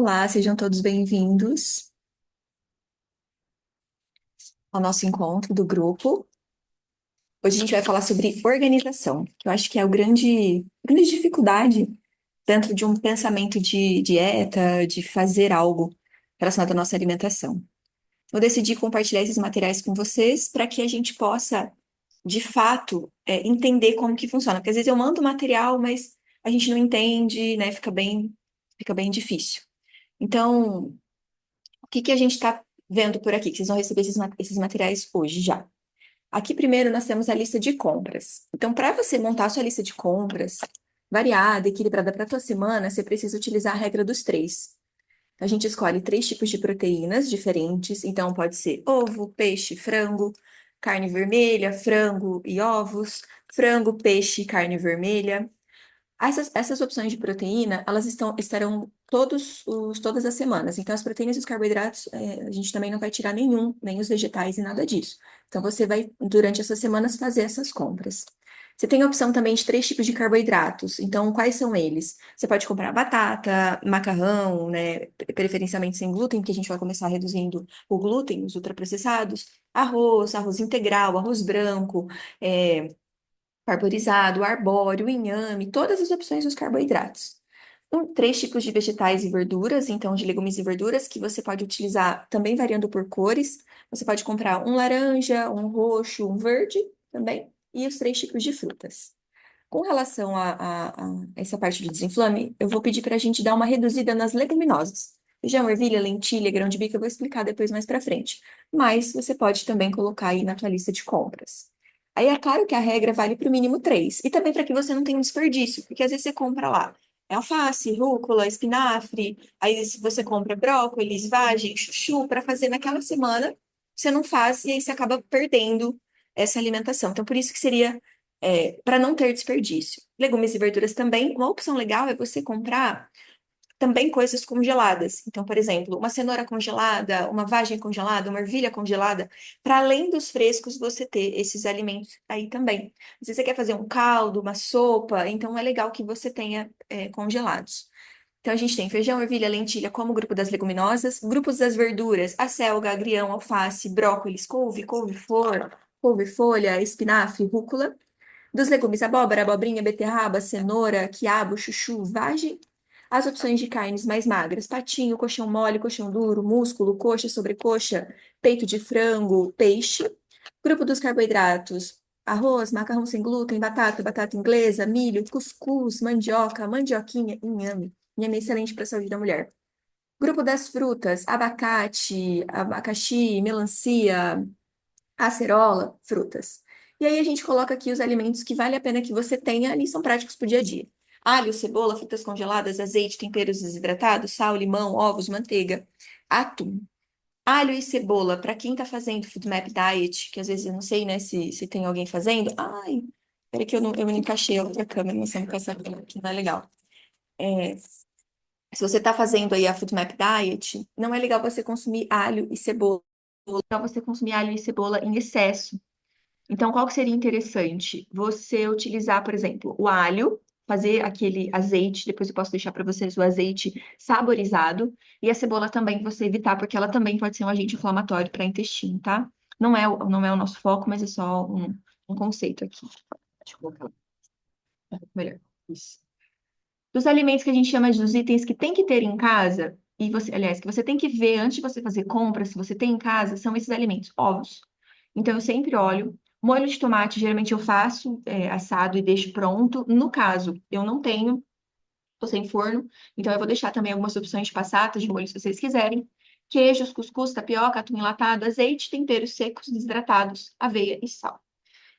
Olá, sejam todos bem-vindos ao nosso encontro do grupo. Hoje a gente vai falar sobre organização, que eu acho que é grande dificuldade dentro de um pensamento de dieta, de fazer algo relacionado à nossa alimentação. Eu decidi compartilhar esses materiais com vocês para que a gente possa, de fato, entender como que funciona. Porque às vezes eu mando material, mas a gente não entende, né? Fica bem difícil. Então, o que que a gente está vendo por aqui? Que vocês vão receber esses materiais hoje já. Aqui primeiro nós temos a lista de compras. Então, para você montar a sua lista de compras variada, equilibrada para a tua semana, você precisa utilizar a regra dos três. A gente escolhe três tipos de proteínas diferentes. Então, pode ser ovo, peixe, frango, carne vermelha, frango e ovos, frango, peixe, carne vermelha. Essas opções de proteína, estarão todas as semanas. Então, as proteínas e os carboidratos, a gente também não vai tirar nenhum, nem os vegetais e nada disso. Então, você vai, durante essas semanas, fazer essas compras. Você tem a opção também de três tipos de carboidratos. Então, quais são eles? Você pode comprar batata, macarrão, né, preferencialmente sem glúten, porque a gente vai começar reduzindo o glúten, os ultraprocessados, arroz integral, arroz branco, parborizado, arbóreo, inhame, todas as opções dos carboidratos. Três tipos de vegetais e verduras, então de legumes e verduras, que você pode utilizar também variando por cores. Você pode comprar um laranja, um roxo, um verde também, e os três tipos de frutas. Com relação a essa parte do desinflame, eu vou pedir para a gente dar uma reduzida nas leguminosas. Feijão, ervilha, lentilha, grão de bico, eu vou explicar depois mais para frente. Mas você pode também colocar aí na tua lista de compras. Aí é claro que a regra vale para o mínimo três. E também para que você não tenha um desperdício, porque às vezes você compra lá alface, rúcula, espinafre, aí se você compra brócolis, vagem, chuchu, para fazer naquela semana, você não faz e aí você acaba perdendo essa alimentação. Então, por isso que seria para não ter desperdício. Legumes e verduras também. Uma opção legal é você comprar também coisas congeladas. Então, por exemplo, uma cenoura congelada, uma vagem congelada, uma ervilha congelada, para além dos frescos, você ter esses alimentos aí também. Se você quer fazer um caldo, uma sopa, então é legal que você tenha congelados. Então, a gente tem feijão, ervilha, lentilha como grupo das leguminosas, grupos das verduras, acelga, agrião, alface, brócolis, couve-flor, couve-folha, espinafre, rúcula. Dos legumes, abóbora, abobrinha, beterraba, cenoura, quiabo, chuchu, vagem. As opções de carnes mais magras, patinho, coxão mole, coxão duro, músculo, coxa, sobrecoxa, peito de frango, peixe. Grupo dos carboidratos, arroz, macarrão sem glúten, batata, batata inglesa, milho, cuscuz, mandioca, mandioquinha, inhame. Inhame é excelente para a saúde da mulher. Grupo das frutas, abacate, abacaxi, melancia, acerola, frutas. E aí a gente coloca aqui os alimentos que vale a pena que você tenha ali, são práticos para o dia a dia. Alho, cebola, frutas congeladas, azeite, temperos desidratados, sal, limão, ovos, manteiga, atum. Alho e cebola, para quem tá fazendo Food Map Diet, que às vezes eu não sei, né, se tem alguém fazendo. Ai, peraí que eu não encaixei a outra câmera, não sei com essa câmera aqui, não é legal. É, se você tá fazendo aí a Food Map Diet, não é legal você consumir alho e cebola. É legal você consumir alho e cebola em excesso. Então, qual que seria interessante? Você utilizar, por exemplo, o alho, fazer aquele azeite, depois eu posso deixar para vocês o azeite saborizado, e a cebola também você evitar, porque ela também pode ser um agente inflamatório para intestino, tá? Não é o nosso foco, mas é só um conceito aqui. Deixa eu colocar um pouco melhor. Isso. Dos alimentos que a gente chama dos itens que tem que ter em casa, e você, aliás, que você tem que ver antes de você fazer compra, se você tem em casa, são esses alimentos. Ovos. Então, eu sempre olho. Molho de tomate, geralmente eu faço assado e deixo pronto. No caso, eu não tenho, tô sem forno, então eu vou deixar também algumas opções de passata, de molho, se vocês quiserem. Queijos, cuscuz, tapioca, atum enlatado, azeite, temperos secos, desidratados, aveia e sal.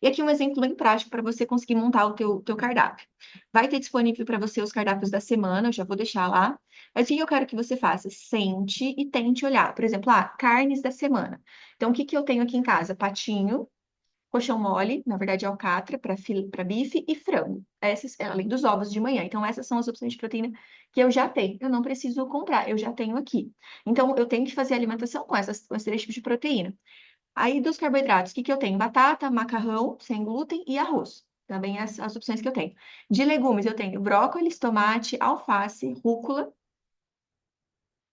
E aqui um exemplo bem prático para você conseguir montar o teu cardápio. Vai ter disponível para você os cardápios da semana, eu já vou deixar lá. Mas o que eu quero que você faça? Sente e tente olhar. Por exemplo, carnes da semana. Então, o que que eu tenho aqui em casa? Patinho, coxão mole, na verdade alcatra, para bife e frango. Essas, além dos ovos de manhã. Então, essas são as opções de proteína que eu já tenho. Eu não preciso comprar, eu já tenho aqui. Então, eu tenho que fazer alimentação com esses três tipos de proteína. Aí dos carboidratos, o que que eu tenho? Batata, macarrão sem glúten e arroz. Também as opções que eu tenho. De legumes, eu tenho brócolis, tomate, alface, rúcula.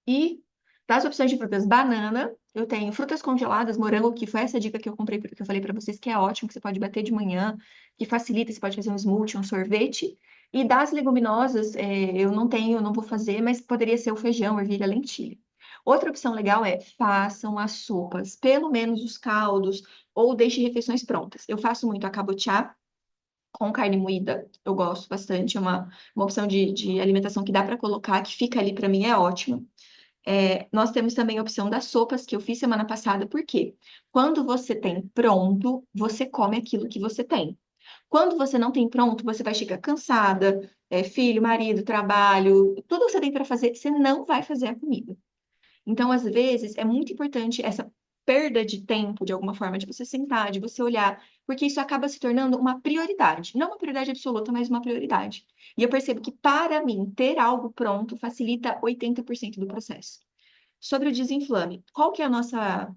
E das opções de frutas, banana, eu tenho frutas congeladas, morango, que foi essa dica que eu comprei, que eu falei para vocês, que é ótimo, que você pode bater de manhã, que facilita, você pode fazer um smoothie, um sorvete. E das leguminosas, eu não tenho, não vou fazer, mas poderia ser o feijão, ervilha, lentilha. Outra opção legal é façam as sopas, pelo menos os caldos, ou deixe refeições prontas. Eu faço muito a cabotiá com carne moída, eu gosto bastante, é uma opção de alimentação que dá para colocar, que fica ali para mim, é ótima. Nós temos também a opção das sopas que eu fiz semana passada, porque quando você tem pronto, você come aquilo que você tem. Quando você não tem pronto, você vai chegar cansada, filho, marido, trabalho, tudo que você tem para fazer, você não vai fazer a comida. Então, às vezes, é muito importante essa perda de tempo, de alguma forma, de você sentar, de você olhar, porque isso acaba se tornando uma prioridade. Não uma prioridade absoluta, mas uma prioridade. E eu percebo que, para mim, ter algo pronto facilita 80% do processo. Sobre o desinflame, qual que é a nossa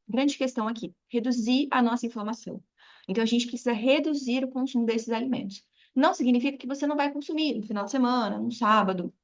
grande questão aqui? Reduzir a nossa inflamação. Então, a gente precisa reduzir o consumo desses alimentos. Não significa que você não vai consumir no final de semana, no sábado,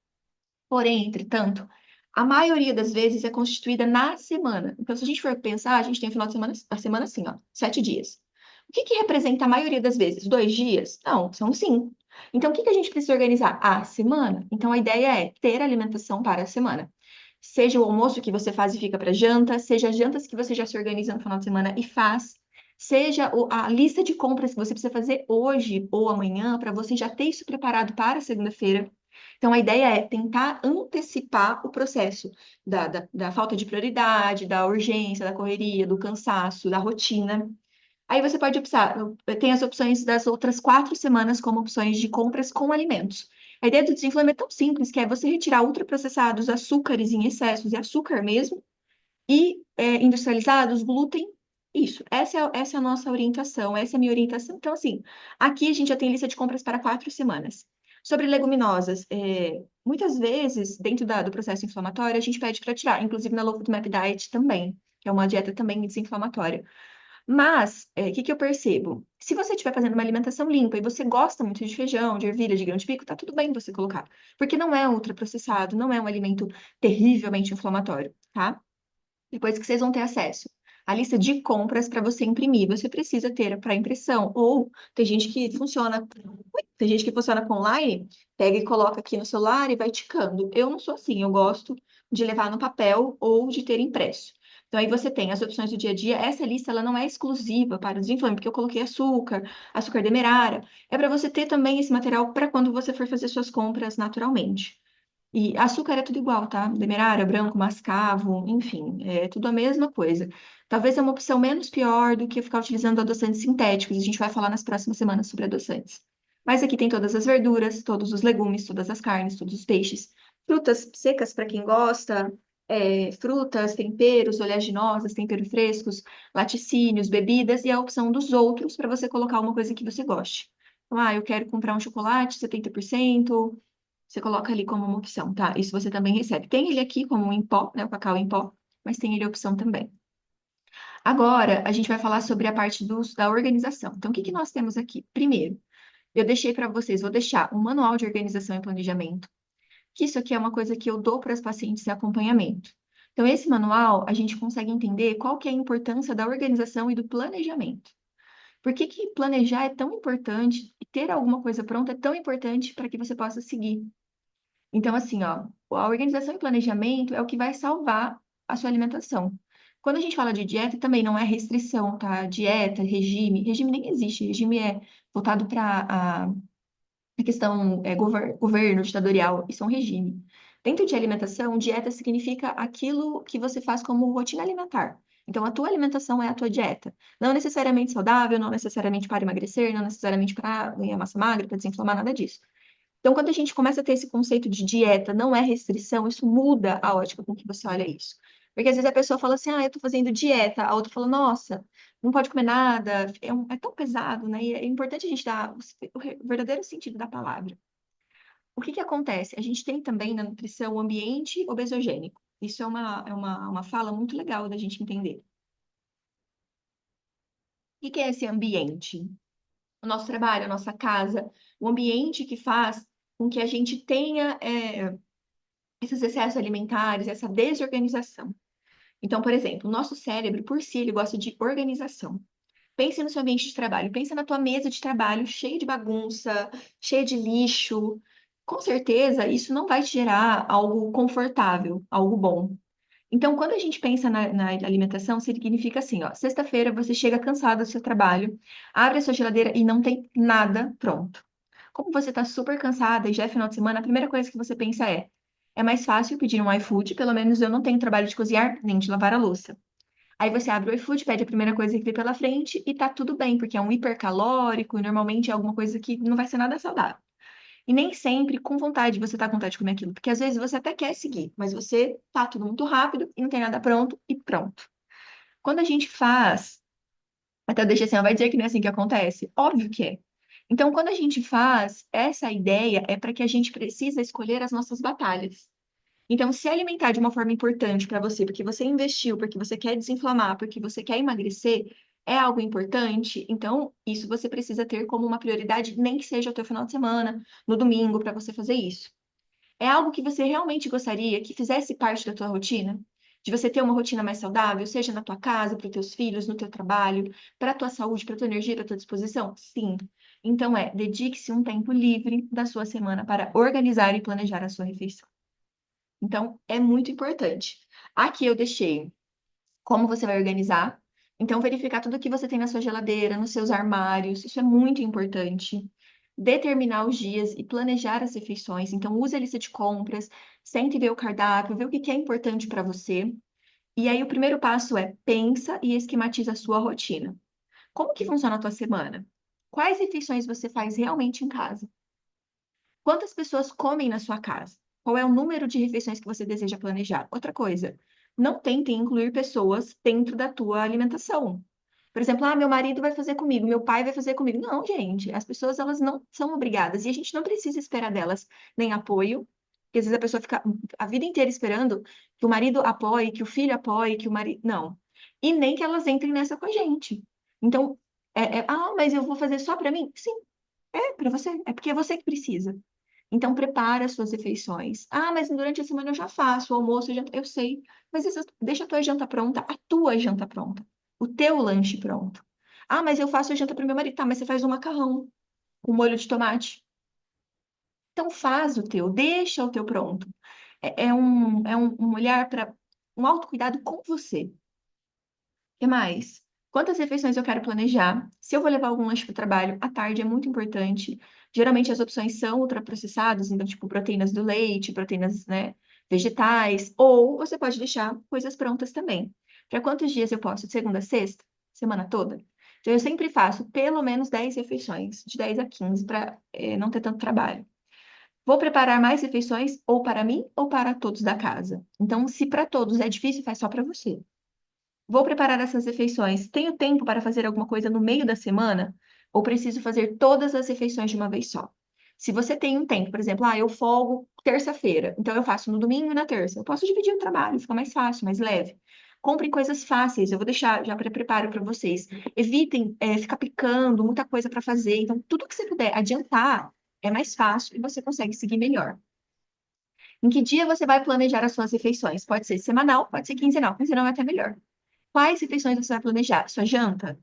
porém, entretanto, a maioria das vezes é constituída na semana. Então, se a gente for pensar, a gente tem o final de semana, a semana assim, ó, 7 dias. O que que representa a maioria das vezes? 2 dias? Não, são 5. Então, o que que a gente precisa organizar? A semana. Então, a ideia é ter alimentação para a semana. Seja o almoço que você faz e fica para janta, seja as jantas que você já se organiza no final de semana e faz, seja a lista de compras que você precisa fazer hoje ou amanhã, para você já ter isso preparado para segunda-feira. Então, a ideia é tentar antecipar o processo da falta de prioridade, da urgência, da correria, do cansaço, da rotina. Aí você pode optar, tem as opções das outras 4 semanas como opções de compras com alimentos. A ideia do desinflame é tão simples, que é você retirar ultraprocessados, açúcares em excessos e açúcar mesmo, e industrializados, glúten. Isso, essa é a nossa orientação, essa é a minha orientação. Então, assim, aqui a gente já tem lista de compras para 4 semanas. Sobre leguminosas, muitas vezes, dentro do processo inflamatório, a gente pede para tirar, inclusive na Low Food Map Diet também, que é uma dieta também desinflamatória. Mas, o que que eu percebo? Se você estiver fazendo uma alimentação limpa e você gosta muito de feijão, de ervilha, de grão de bico, tá tudo bem você colocar. Porque não é ultraprocessado, não é um alimento terrivelmente inflamatório, tá? Depois que vocês vão ter acesso à lista de compras para você imprimir, você precisa ter para impressão. Ou tem gente que funciona com online, pega e coloca aqui no celular e vai ticando. Eu não sou assim, eu gosto de levar no papel ou de ter impresso. Então aí você tem as opções do dia a dia. Essa lista ela não é exclusiva para o desinflame, porque eu coloquei açúcar, açúcar demerara. É para você ter também esse material para quando você for fazer suas compras naturalmente. E açúcar é tudo igual, tá? Demerara, branco, mascavo, enfim, é tudo a mesma coisa. Talvez é uma opção menos pior do que ficar utilizando adoçantes sintéticos. A gente vai falar nas próximas semanas sobre adoçantes. Mas aqui tem todas as verduras, todos os legumes, todas as carnes, todos os peixes. Frutas secas para quem gosta, frutas, temperos, oleaginosas, temperos frescos, laticínios, bebidas e a opção dos outros para você colocar uma coisa que você goste. Então, eu quero comprar um chocolate 70%. Você coloca ali como uma opção, tá? Isso você também recebe. Tem ele aqui como um em pó, né? O cacau em pó, mas tem ele a opção também. Agora, a gente vai falar sobre a parte da organização. Então, o que que nós temos aqui? Primeiro, eu deixei para vocês, vou deixar um manual de organização e planejamento, que isso aqui é uma coisa que eu dou para as pacientes em acompanhamento. Então, esse manual, a gente consegue entender qual que é a importância da organização e do planejamento. Por que que planejar é tão importante e ter alguma coisa pronta é tão importante para que você possa seguir? Então, assim, ó, a organização e planejamento é o que vai salvar a sua alimentação. Quando a gente fala de dieta, também não é restrição, tá? Dieta, regime nem existe. Regime é voltado para a questão governo ditatorial, isso é um regime. Dentro de alimentação, dieta significa aquilo que você faz como rotina alimentar. Então, a tua alimentação é a tua dieta. Não necessariamente saudável, não necessariamente para emagrecer, não necessariamente para ganhar massa magra, para desinflamar, nada disso. Então, quando a gente começa a ter esse conceito de dieta, não é restrição, isso muda a ótica com que você olha isso. Porque às vezes a pessoa fala assim, eu tô fazendo dieta, a outra fala, nossa, não pode comer nada, é tão pesado, né? E é importante a gente dar o verdadeiro sentido da palavra. O que que acontece? A gente tem também na nutrição o ambiente obesogênico. Isso é uma fala muito legal da gente entender. O que que é esse ambiente? O nosso trabalho, a nossa casa, o ambiente que faz com que a gente tenha esses excessos alimentares, essa desorganização. Então, por exemplo, o nosso cérebro, por si, ele gosta de organização. Pense no seu ambiente de trabalho, pense na tua mesa de trabalho cheia de bagunça, cheia de lixo. Com certeza, isso não vai te gerar algo confortável, algo bom. Então, quando a gente pensa na alimentação, significa assim, ó, sexta-feira você chega cansado do seu trabalho, abre a sua geladeira e não tem nada pronto. Como você está super cansada e já é final de semana, a primeira coisa que você pensa é mais fácil pedir um iFood, pelo menos eu não tenho trabalho de cozinhar nem de lavar a louça. Aí você abre o iFood, pede a primeira coisa que vê pela frente e tá tudo bem, porque é um hipercalórico e normalmente é alguma coisa que não vai ser nada saudável. E nem sempre com vontade você tá com vontade de comer aquilo, porque às vezes você até quer seguir, mas você tá tudo muito rápido e não tem nada pronto e pronto. Quando a gente faz, até deixa assim, ó, vai dizer que não é assim que acontece? Óbvio que é. Então, quando a gente faz, essa ideia é para que a gente precisa escolher as nossas batalhas. Então, se alimentar de uma forma importante para você, porque você investiu, porque você quer desinflamar, porque você quer emagrecer, é algo importante, então isso você precisa ter como uma prioridade, nem que seja o teu final de semana, no domingo, para você fazer isso. É algo que você realmente gostaria que fizesse parte da tua rotina? De você ter uma rotina mais saudável, seja na tua casa, para os teus filhos, no teu trabalho, para a tua saúde, para a tua energia, para a tua disposição? Sim. Então dedique-se um tempo livre da sua semana para organizar e planejar a sua refeição. Então, é muito importante. Aqui eu deixei como você vai organizar. Então, verificar tudo que você tem na sua geladeira, nos seus armários, isso é muito importante. Determinar os dias e planejar as refeições. Então, use a lista de compras, sente ver o cardápio, ver o que que é importante para você. E aí, o primeiro passo é pensa e esquematiza a sua rotina. Como que funciona a tua semana? Quais refeições você faz realmente em casa? Quantas pessoas comem na sua casa? Qual é o número de refeições que você deseja planejar? Outra coisa, não tente incluir pessoas dentro da tua alimentação. Por exemplo, meu marido vai fazer comigo, meu pai vai fazer comigo. Não, gente, as pessoas elas não são obrigadas e a gente não precisa esperar delas nem apoio, porque às vezes a pessoa fica a vida inteira esperando que o marido apoie, que o filho apoie, que o marido. Não. E nem que elas entrem nessa com a gente. Então, mas eu vou fazer só para mim? Sim, é para você. É porque é você que precisa. Então, prepara as suas refeições. Mas durante a semana eu já faço o almoço, eu sei. Mas deixa a tua janta pronta, a tua janta pronta. O teu lanche pronto. Mas eu faço a janta para meu marido. Tá, mas você faz um macarrão com molho de tomate. Então, faz o teu, deixa o teu pronto. É um olhar para um autocuidado com você. Que mais? Quantas refeições eu quero planejar? Se eu vou levar algum lanche para o trabalho, à tarde é muito importante. Geralmente as opções são ultraprocessadas, então, tipo, proteínas do leite, proteínas, né, vegetais, ou você pode deixar coisas prontas também. Para quantos dias eu posso? De segunda a sexta? Semana toda? Então, eu sempre faço pelo menos 10 refeições, de 10 a 15, para não ter tanto trabalho. Vou preparar mais refeições ou para mim ou para todos da casa. Então, se para todos é difícil, faz só para você. Vou preparar essas refeições. Tenho tempo para fazer alguma coisa no meio da semana? Ou preciso fazer todas as refeições de uma vez só? Se você tem um tempo, por exemplo, eu folgo terça-feira, então eu faço no domingo e na terça. Eu posso dividir o trabalho, fica mais fácil, mais leve. Comprem coisas fáceis, eu vou deixar já para preparo para vocês. Evitem ficar picando, muita coisa para fazer. Então, tudo que você puder adiantar é mais fácil e você consegue seguir melhor. Em que dia você vai planejar as suas refeições? Pode ser semanal, pode ser quinzenal. Quinzenal é até melhor. Quais refeições você vai planejar? Sua janta?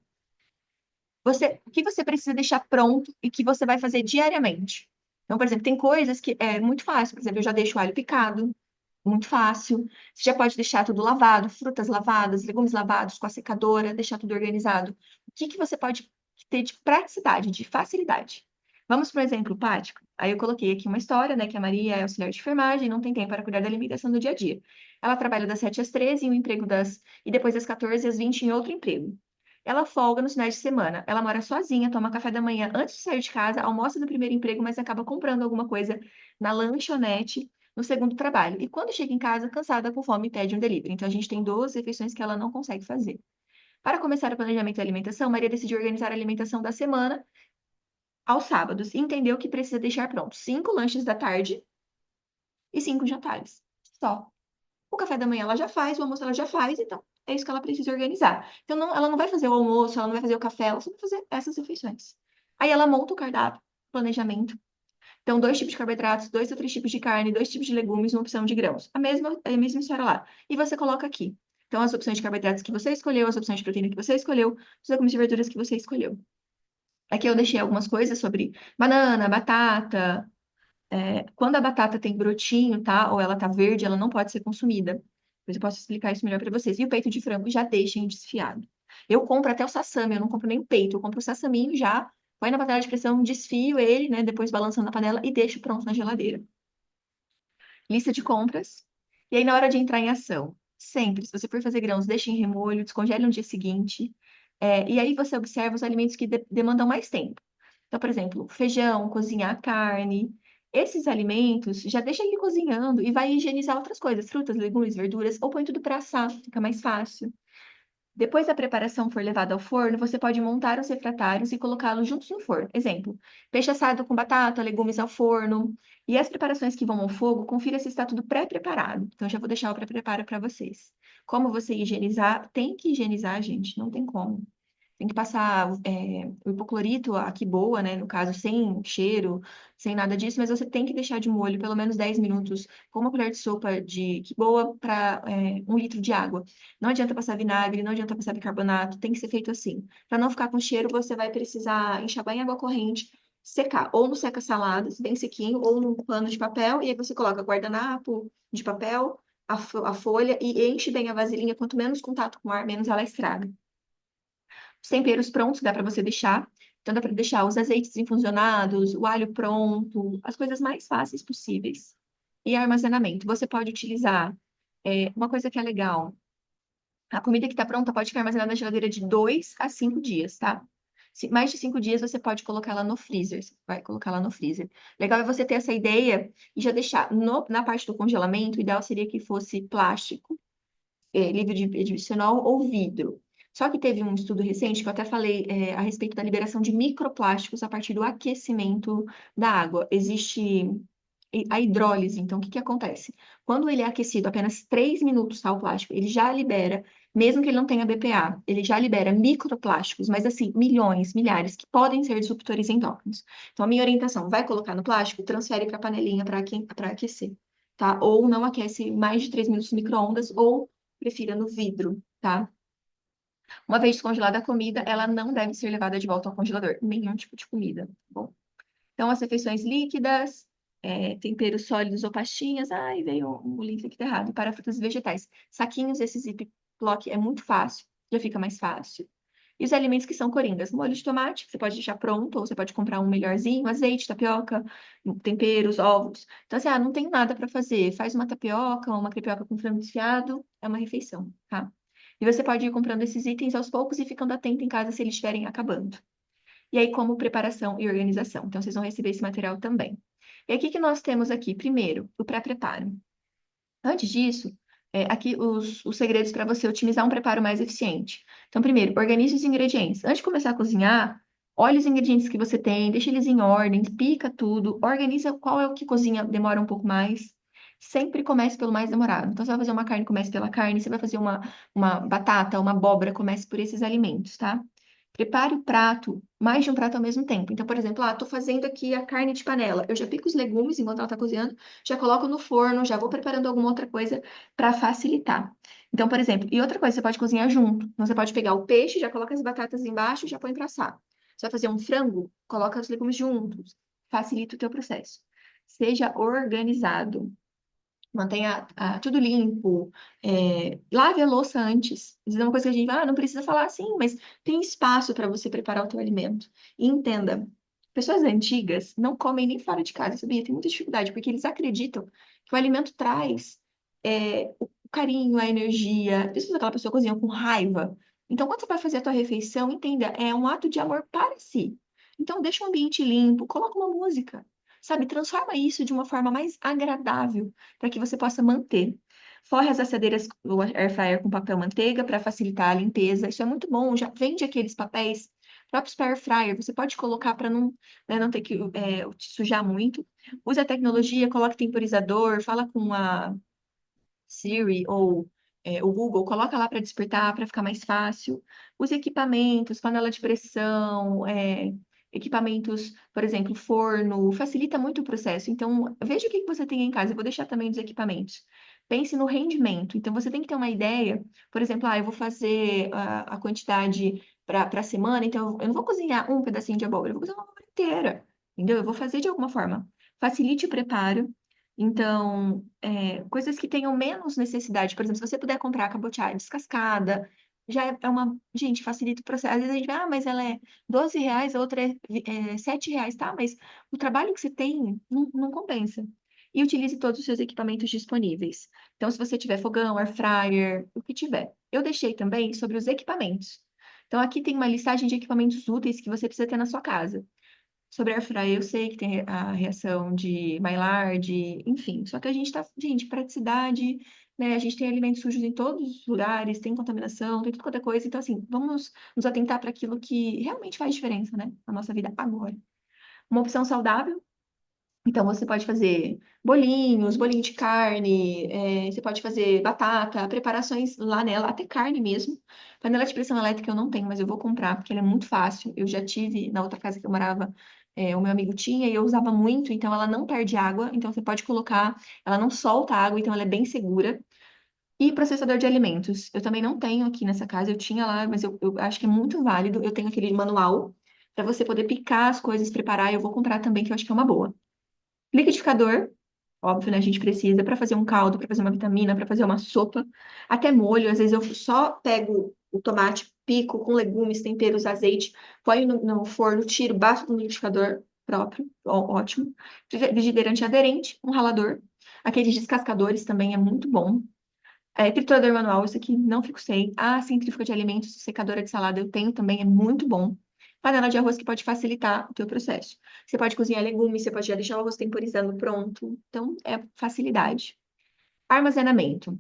O que você precisa deixar pronto e que você vai fazer diariamente? Então, por exemplo, tem coisas que é muito fácil. Por exemplo, eu já deixo o alho picado, muito fácil. Você já pode deixar tudo lavado, frutas lavadas, legumes lavados com a secadora, deixar tudo organizado. O que que você pode ter de praticidade, de facilidade? Vamos para um exemplo prático. Aí eu coloquei aqui uma história, né, que a Maria é auxiliar de enfermagem, não tem tempo para cuidar da alimentação do dia a dia. Ela trabalha das 7 às 13 em um emprego e depois das 14 às 20 em outro emprego. Ela folga nos finais de semana. Ela mora sozinha, toma café da manhã antes de sair de casa, almoça no primeiro emprego, mas acaba comprando alguma coisa na lanchonete no segundo trabalho. E quando chega em casa, cansada, com fome, pede um delivery. Então, a gente tem 12 refeições que ela não consegue fazer. Para começar o planejamento da alimentação, Maria decidiu organizar a alimentação da semana aos sábados e entendeu que precisa deixar pronto 5 lanches da tarde e 5 jantares. Só. O café da manhã ela já faz, o almoço ela já faz, então é isso que ela precisa organizar. Então, ela não vai fazer o almoço, ela não vai fazer o café, ela só vai fazer essas refeições. Aí ela monta o cardápio, planejamento. Então, dois tipos de carboidratos, dois ou três tipos de carne, dois tipos de legumes, uma opção de grãos. A mesma história lá. E você coloca aqui. Então, as opções de carboidratos que você escolheu, as opções de proteína que você escolheu, os legumes e verduras que você escolheu. Aqui eu deixei algumas coisas sobre banana, batata. Quando a batata tem brotinho, tá? Ou ela tá verde, ela não pode ser consumida. Depois eu posso explicar isso melhor para vocês. E o peito de frango já deixem desfiado. Eu compro até o sassami, eu não compro nem o peito, eu compro o sassaminho já, põe na panela de pressão, desfio ele, né? Depois balançando na panela e deixo pronto na geladeira. Lista de compras. E aí, na hora de entrar em ação, sempre, se você for fazer grãos, deixe em remolho, descongele no dia seguinte. E aí você observa os alimentos que demandam mais tempo. Então, por exemplo, feijão, cozinhar a carne. Esses alimentos, já deixa ele cozinhando e vai higienizar outras coisas, frutas, legumes, verduras, ou põe tudo para assar, fica mais fácil. Depois da preparação for levada ao forno, você pode montar os refratários e colocá-los juntos no forno. Exemplo, peixe assado com batata, legumes ao forno. E as preparações que vão ao fogo, confira se está tudo pré-preparado. Então, já vou deixar o pré-preparo para vocês. Como você higienizar? Tem que higienizar, gente, não tem como. Tem que passar o hipoclorito, a que boa, né? No caso, sem cheiro, sem nada disso, mas você tem que deixar de molho pelo menos 10 minutos com uma colher de sopa de que boa para 1 litro de água. Não adianta passar vinagre, não adianta passar bicarbonato, tem que ser feito assim. Para não ficar com cheiro, você vai precisar enxaguar em água corrente, secar, ou no seca-saladas, bem sequinho, ou num pano de papel, e aí você coloca guardanapo de papel, a folha, e enche bem a vasilhinha. Quanto menos contato com o ar, menos ela estraga. Os temperos prontos dá para você deixar. Então, dá para deixar os azeites infusionados, o alho pronto, as coisas mais fáceis possíveis. E armazenamento. Você pode utilizar uma coisa que é legal. A comida que está pronta pode ficar armazenada na geladeira de 2 a 5 dias, tá? Mais de 5 dias você pode colocar ela no freezer. Você vai colocar lá no freezer. Legal é você ter essa ideia e já deixar na parte do congelamento. O ideal seria que fosse plástico livre de bisfenol ou vidro. Só que teve um estudo recente que eu até falei a respeito da liberação de microplásticos a partir do aquecimento da água. Existe a hidrólise, então o que que acontece? Quando ele é aquecido apenas 3 minutos, tá, o plástico, ele já libera, mesmo que ele não tenha BPA, ele já libera microplásticos, mas assim, milhões, milhares, que podem ser disruptores endócrinos. Então, a minha orientação, vai colocar no plástico, transfere para a panelinha para aquecer, tá? Ou não aquece mais de 3 minutos no micro-ondas, ou prefira no vidro, tá? Uma vez descongelada a comida, ela não deve ser levada de volta ao congelador, nenhum tipo de comida, tá bom? Então, as refeições líquidas, temperos sólidos ou pastinhas. Ai, veio um link aqui tá errado. Para frutas e vegetais. Saquinhos, esse Ziploc é muito fácil, já fica mais fácil. E os alimentos que são coringas. Molho de tomate, que você pode deixar pronto, ou você pode comprar um melhorzinho, azeite, tapioca, temperos, ovos. Então, assim, não tem nada para fazer. Faz uma tapioca, ou uma crepioca com frango desfiado, é uma refeição, tá? E você pode ir comprando esses itens aos poucos e ficando atento em casa se eles estiverem acabando. E aí, como preparação e organização. Então, vocês vão receber esse material também. E aí, o que que nós temos aqui? Primeiro, o pré-preparo. Antes disso, aqui os segredos para você otimizar um preparo mais eficiente. Então, primeiro, organize os ingredientes. Antes de começar a cozinhar, olhe os ingredientes que você tem, deixe eles em ordem, pica tudo, organiza qual é o que cozinha, demora um pouco mais. Sempre comece pelo mais demorado. Então, você vai fazer uma carne, comece pela carne. Você vai fazer uma batata, uma abóbora, comece por esses alimentos, tá? Prepare o prato, mais de um prato ao mesmo tempo. Então, por exemplo, tô fazendo aqui a carne de panela. Eu já pico os legumes enquanto ela tá cozinhando, já coloco no forno, já vou preparando alguma outra coisa para facilitar. Então, por exemplo, e outra coisa, você pode cozinhar junto. Então, você pode pegar o peixe, já coloca as batatas embaixo e já põe para assar. Você vai fazer um frango, coloca os legumes juntos. Facilita o teu processo. Seja organizado. Mantenha tudo limpo. Lave a louça antes. Isso é uma coisa que a gente não precisa falar assim, mas tem espaço para você preparar o teu alimento. E entenda, pessoas antigas não comem nem fora de casa, sabia? Tem muita dificuldade, porque eles acreditam que o alimento traz o carinho, a energia. Isso aquela pessoa cozinha com raiva. Então, quando você vai fazer a tua refeição, entenda, é um ato de amor para si. Então, deixa o ambiente limpo, coloca uma música. Sabe, transforma isso de uma forma mais agradável para que você possa manter. Forre as assadeiras do air fryer com papel manteiga para facilitar a limpeza. Isso é muito bom. Já vende aqueles papéis próprios para air fryer. Você pode colocar para não ter que te sujar muito. Use a tecnologia, coloque temporizador, fala com a Siri ou o Google, coloca lá para despertar, para ficar mais fácil. Use equipamentos, panela de pressão, equipamentos, por exemplo, forno, facilita muito o processo. Então, veja o que que você tem em casa. Eu vou deixar também dos equipamentos. Pense no rendimento. Então, você tem que ter uma ideia, por exemplo, eu vou fazer a quantidade para a semana, então eu não vou cozinhar um pedacinho de abóbora, eu vou cozinhar uma abóbora inteira, entendeu? Eu vou fazer de alguma forma. Facilite o preparo. Então, coisas que tenham menos necessidade. Por exemplo, se você puder comprar cabotiá descascada, já é uma. Gente, facilita o processo. Às vezes a gente vai, mas ela é R$ 12, a outra é R$ 7, tá? Mas o trabalho que você tem não compensa. E utilize todos os seus equipamentos disponíveis. Então, se você tiver fogão, air fryer, o que tiver. Eu deixei também sobre os equipamentos. Então, aqui tem uma listagem de equipamentos úteis que você precisa ter na sua casa. Sobre air fryer, eu sei que tem a reação de Maillard, enfim. Só que a gente tá, gente, praticidade, né? A gente tem alimentos sujos em todos os lugares, tem contaminação, tem tudo quanto é coisa. Então, assim, vamos nos atentar para aquilo que realmente faz diferença, né? Na nossa vida agora. Uma opção saudável. Então, você pode fazer bolinhos, bolinho de carne, você pode fazer batata, preparações lá nela, até carne mesmo. Panela de pressão elétrica eu não tenho, mas eu vou comprar, porque ela é muito fácil. Eu já tive na outra casa que eu morava, o meu amigo tinha e eu usava muito, então ela não perde água, então você pode colocar, ela não solta água, então ela é bem segura. E processador de alimentos. Eu também não tenho aqui nessa casa, eu tinha lá, mas eu acho que é muito válido. Eu tenho aquele manual para você poder picar as coisas, preparar, eu vou comprar também, que eu acho que é uma boa. Liquidificador, óbvio, né? A gente precisa para fazer um caldo, para fazer uma vitamina, para fazer uma sopa, até molho. Às vezes eu só pego o tomate, pico com legumes, temperos, azeite, ponho no forno, tiro, bato no liquidificador próprio, ótimo. Frigideira antiaderente, um ralador. Aqueles descascadores também é muito bom. Triturador manual, isso aqui não fico sem. A centrífuga de alimentos, secadora de salada eu tenho também, é muito bom. Panela de arroz que pode facilitar o teu processo. Você pode cozinhar legumes, você pode já deixar o arroz temporizando pronto. Então, é facilidade. Armazenamento.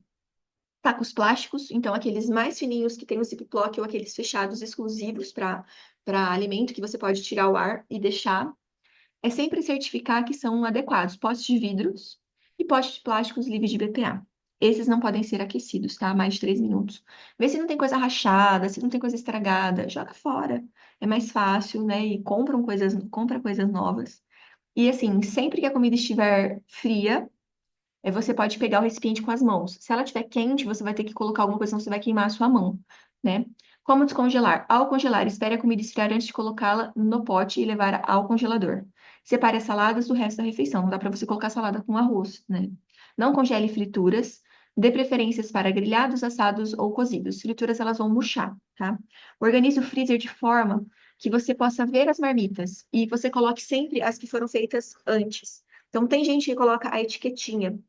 Tacos plásticos, então aqueles mais fininhos que tem o ziplock ou aqueles fechados exclusivos para alimento que você pode tirar o ar e deixar. É sempre certificar que são adequados. Potes de vidros e potes de plásticos livres de BPA. Esses não podem ser aquecidos, tá? Mais de 3 minutos. Vê se não tem coisa rachada, se não tem coisa estragada. Joga fora. É mais fácil, né? E compra coisas novas. E assim, sempre que a comida estiver fria, você pode pegar o recipiente com as mãos. Se ela estiver quente, você vai ter que colocar alguma coisa, senão você vai queimar a sua mão, né? Como descongelar? Ao congelar, espere a comida esfriar antes de colocá-la no pote e levar ao congelador. Separe as saladas do resto da refeição. Não dá para você colocar salada com arroz, né? Não congele frituras. Dê preferências para grelhados, assados ou cozidos. Frituras, elas vão murchar, tá? Organize o freezer de forma que você possa ver as marmitas e você coloque sempre as que foram feitas antes. Então, tem gente que coloca a etiquetinha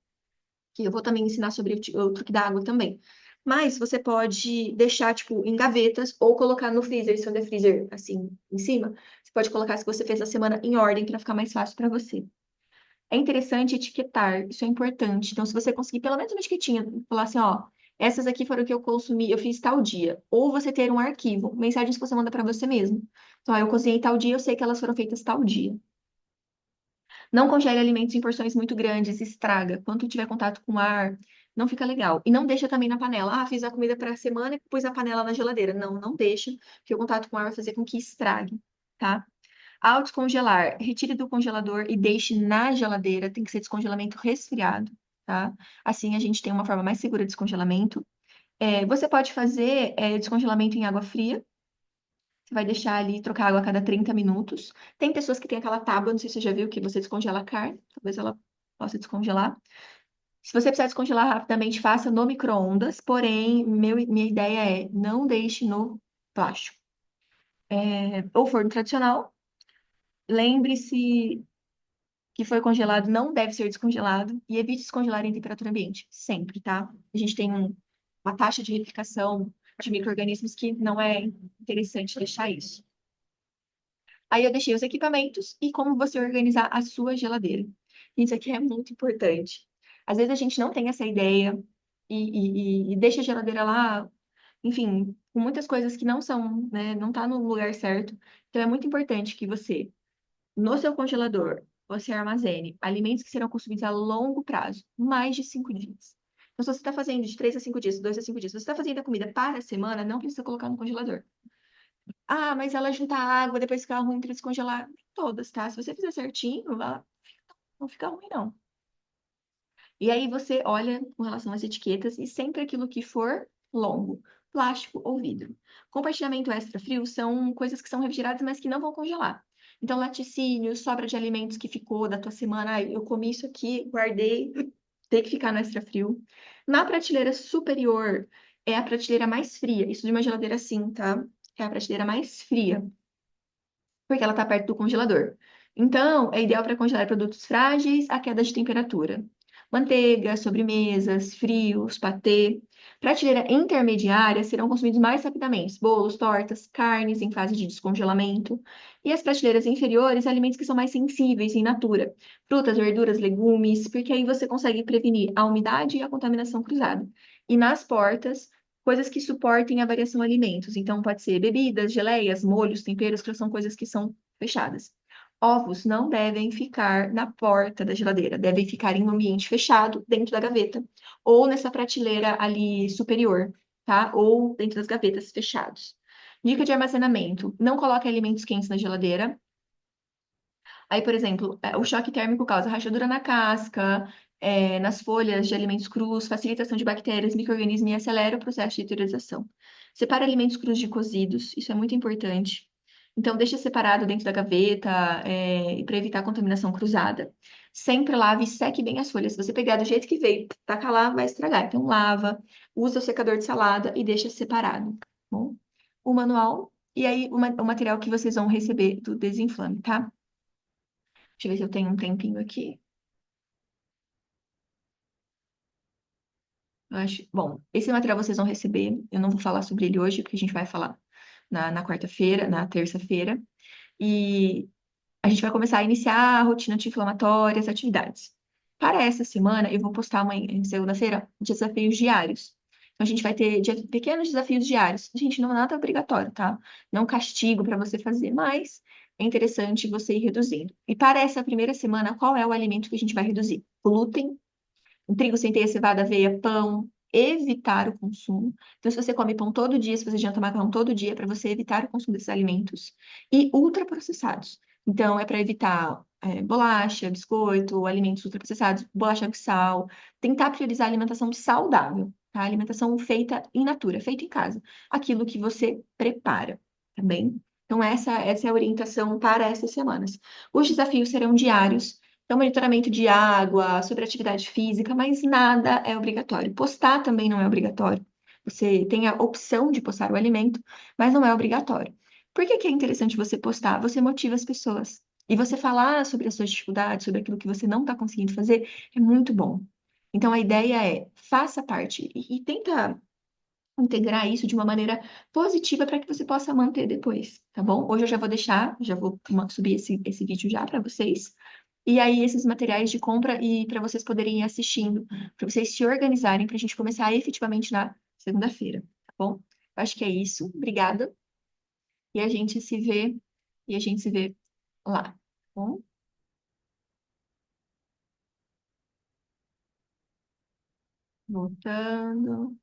que eu vou também ensinar sobre o truque da água também. Mas você pode deixar, tipo, em gavetas ou colocar no freezer, se der freezer, assim, em cima. Você pode colocar se você fez a semana em ordem para ficar mais fácil para você. É interessante etiquetar, isso é importante. Então, se você conseguir pelo menos uma etiquetinha, falar assim, ó, essas aqui foram o que eu consumi, eu fiz tal dia. Ou você ter um arquivo, mensagens que você manda para você mesmo. Então, ó, eu cozinhei tal dia, eu sei que elas foram feitas tal dia. Não congele alimentos em porções muito grandes, estraga. Quando tiver contato com ar, não fica legal. E não deixa também na panela. Ah, fiz a comida para a semana e pus a panela na geladeira. Não, não deixa, porque o contato com ar vai fazer com que estrague, tá? Ao descongelar, retire do congelador e deixe na geladeira. Tem que ser descongelamento resfriado, tá? Assim a gente tem uma forma mais segura de descongelamento. Você pode fazer descongelamento em água fria. Você vai deixar ali trocar água a cada 30 minutos. Tem pessoas que têm aquela tábua, não sei se você já viu, que você descongela a carne. Talvez ela possa descongelar. Se você precisar descongelar rapidamente, faça no micro-ondas. Porém, minha ideia é não deixe no plástico. Ou forno tradicional. Lembre-se que foi congelado não deve ser descongelado. E evite descongelar em temperatura ambiente. Sempre, tá? A gente tem uma taxa de replicação de micro-organismos que não é interessante deixar isso. Aí eu deixei os equipamentos e como você organizar a sua geladeira. Isso aqui é muito importante. Às vezes a gente não tem essa ideia e deixa a geladeira lá, enfim, com muitas coisas que não são, né, não tá no lugar certo. Então é muito importante que você, no seu congelador, você armazene alimentos que serão consumidos a longo prazo, mais de 5 dias. Então, se você está fazendo de 3 a 5 dias, 2 a 5 dias, se você está fazendo a comida para a semana, não precisa colocar no congelador. Ah, mas ela juntar água, depois ficar ruim para descongelar. Todas, tá? Se você fizer certinho, não fica ruim, não. E aí você olha com relação às etiquetas e sempre aquilo que for longo, plástico ou vidro. Compartilhamento extra frio são coisas que são refrigeradas, mas que não vão congelar. Então, laticínio, sobra de alimentos que ficou da tua semana, eu comi isso aqui, guardei, tem que ficar no extra frio. Na prateleira superior é a prateleira mais fria. Isso de uma geladeira assim, tá? É a prateleira mais fria porque ela está perto do congelador. Então, é ideal para congelar produtos frágeis a queda de temperatura. Manteiga, sobremesas, frios, patê. Prateleira intermediária serão consumidos mais rapidamente. Bolos, tortas, carnes em fase de descongelamento. E as prateleiras inferiores, alimentos que são mais sensíveis em natura. Frutas, verduras, legumes, porque aí você consegue prevenir a umidade e a contaminação cruzada. E nas portas, coisas que suportem a variação de alimentos. Então, pode ser bebidas, geleias, molhos, temperos, que são coisas que são fechadas. Ovos não devem ficar na porta da geladeira, devem ficar em um ambiente fechado, dentro da gaveta, ou nessa prateleira ali superior, tá? Ou dentro das gavetas fechados. Dica de armazenamento: não coloque alimentos quentes na geladeira. Aí, por exemplo, o choque térmico causa rachadura na casca, nas folhas de alimentos crus, facilitação de bactérias, micro-organismos e acelera o processo de deteriorização. Separa alimentos crus de cozidos, isso é muito importante. Então, deixa separado dentro da gaveta, para evitar contaminação cruzada. Sempre lave e seque bem as folhas. Se você pegar do jeito que veio, tacar lá, vai estragar. Então, lava, usa o secador de salada e deixa separado, tá bom? O manual e aí o material que vocês vão receber do desinflame, tá? Deixa eu ver se eu tenho um tempinho aqui. Eu acho... Bom, esse material vocês vão receber. Eu não vou falar sobre ele hoje, porque a gente vai falar na quarta-feira, na terça-feira. E a gente vai começar a iniciar a rotina anti-inflamatória, as atividades. Para essa semana, eu vou postar amanhã, em segunda-feira, desafios diários. Então, a gente vai ter pequenos desafios diários. Gente, não é nada obrigatório, tá? Não castigo para você fazer, mas é interessante você ir reduzindo. E para essa primeira semana, qual é o alimento que a gente vai reduzir? Glúten, o trigo, centeia, cevada, aveia, pão, evitar o consumo. Então, se você come pão todo dia, se você janta macarrão todo dia, é para você evitar o consumo desses alimentos. E ultraprocessados. Então, é para evitar bolacha, biscoito, alimentos ultraprocessados, bolacha com sal. Tentar priorizar a alimentação saudável, tá? Alimentação feita in natura, feita em casa. Aquilo que você prepara, tá bem? Então, essa é a orientação para essas semanas. Os desafios serão diários. Então, monitoramento de água, sobre atividade física, mas nada é obrigatório. Postar também não é obrigatório. Você tem a opção de postar o alimento, mas não é obrigatório. Por que que é interessante você postar? Você motiva as pessoas. E você falar sobre as suas dificuldades, sobre aquilo que você não está conseguindo fazer, é muito bom. Então, a ideia é, faça parte e tenta integrar isso de uma maneira positiva para que você possa manter depois, tá bom? Hoje eu já vou deixar, já vou subir esse vídeo já para vocês. E aí, esses materiais de compra e para vocês poderem ir assistindo, para vocês se organizarem para a gente começar efetivamente na segunda-feira, tá bom? Eu acho que é isso. Obrigada. E a gente se vê, e a gente se vê lá, tá bom? Voltando.